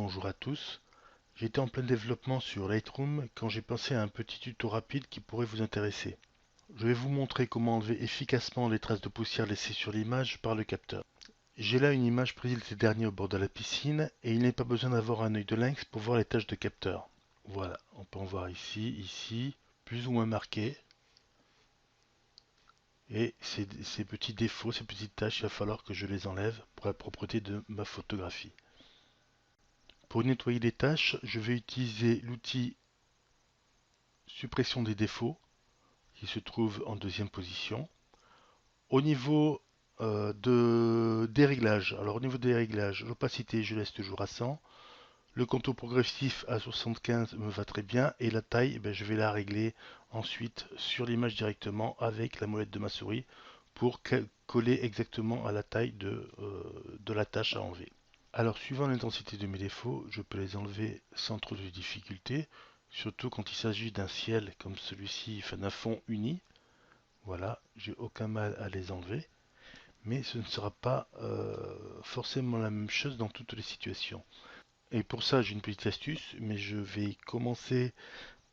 bonjour à tous. J'étais en plein développement sur Lightroom quand j'ai pensé à un petit tuto rapide qui pourrait vous intéresser. Je vais vous montrer comment enlever efficacement les traces de poussière laissées sur l'image par le capteur. J'ai là une image prise l'été dernier au bord de la piscine et il n'est pas besoin d'avoir un œil de lynx pour voir les taches de capteur. Voilà, on peut en voir ici, plus ou moins marquées. Et ces petits défauts, ces petites taches, il va falloir que je les enlève pour la propreté de ma photographie. Pour nettoyer les tâches, je vais utiliser l'outil suppression des défauts qui se trouve en deuxième position. Au niveau des réglages, alors au niveau des réglages, l'opacité je laisse toujours à 100. Le contour progressif à 75 me va très bien et la taille, je vais la régler ensuite sur l'image directement avec la molette de ma souris pour coller exactement à la taille de la tâche à enlever. Alors, suivant l'intensité de mes défauts, je peux les enlever sans trop de difficulté, surtout quand il s'agit d'un ciel comme celui-ci, enfin d'un fond uni. Voilà, j'ai aucun mal à les enlever, mais ce ne sera pas forcément la même chose dans toutes les situations. Et pour ça, j'ai une petite astuce, mais je vais commencer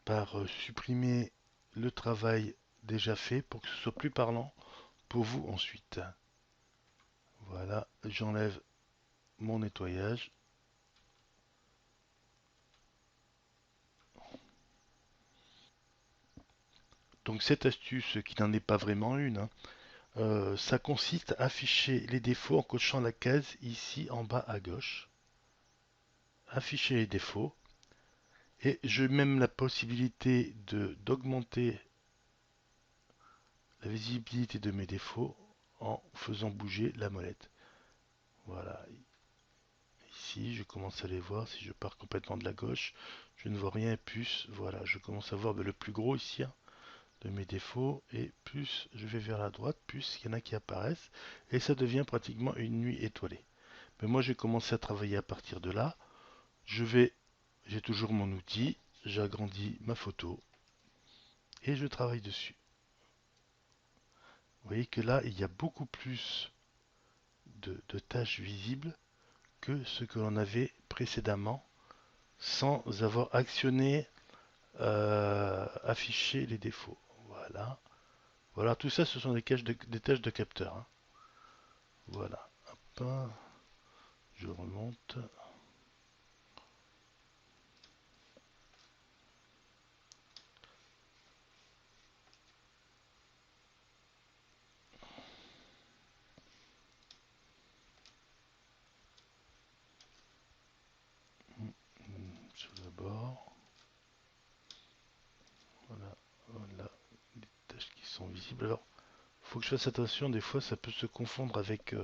par supprimer le travail déjà fait pour que ce soit plus parlant pour vous ensuite. Voilà, j'enlève mon nettoyage. Donc cette astuce, qui n'en est pas vraiment une, hein, ça consiste à afficher les défauts en cochant la case ici en bas à gauche. Afficher les défauts. Et j'ai même la possibilité d'augmenter la visibilité de mes défauts en faisant bouger la molette. Voilà. Ici, je commence à les voir. Si je pars complètement de la gauche, je ne vois rien. Plus, voilà, je commence à voir le plus gros ici, hein, de mes défauts, et plus je vais vers la droite, plus il y en a qui apparaissent et ça devient pratiquement une nuit étoilée. Mais moi j'ai commencé à travailler à partir de là. J'ai toujours mon outil, j'agrandis ma photo et je travaille dessus. Vous voyez que là il y a beaucoup plus de tâches visibles que ce que l'on avait précédemment sans avoir actionné afficher les défauts. Voilà. Voilà, tout ça ce sont des tâches de capteur, hein. Voilà, hop, je remonte. Sur le bord. Voilà, voilà, les taches qui sont visibles. Alors, il faut que je fasse attention, des fois ça peut se confondre avec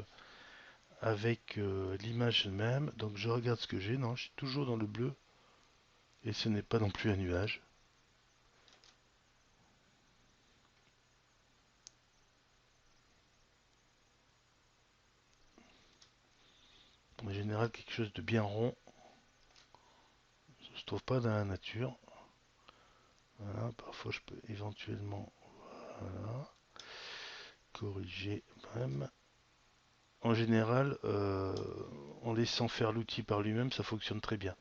l'image elle-même. Donc je regarde ce que j'ai. Non, je suis toujours dans le bleu. Et ce n'est pas non plus un nuage. En général, quelque chose de bien rond. Ça ne se trouve pas dans la nature. Voilà, parfois je peux éventuellement, voilà, corriger même. En général, en laissant faire l'outil par lui-même, ça fonctionne très bien.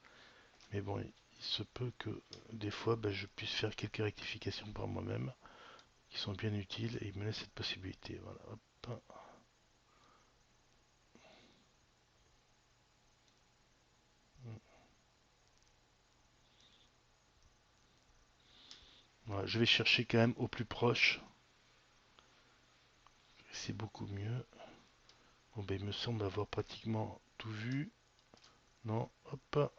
Mais bon, il se peut que des fois, je puisse faire quelques rectifications par moi-même qui sont bien utiles et il me laisse cette possibilité. Voilà, hop. Voilà, je vais chercher quand même au plus proche. C'est beaucoup mieux. Bon, il me semble avoir pratiquement tout vu. Non, hop.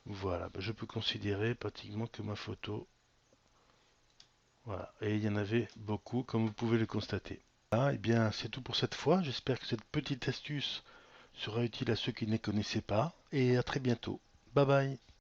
Voilà, je peux considérer pratiquement que ma photo. Voilà, et il y en avait beaucoup, comme vous pouvez le constater. Ah, et bien, c'est tout pour cette fois. J'espère que cette petite astuce sera utile à ceux qui ne les connaissaient pas. Et à très bientôt. Bye bye.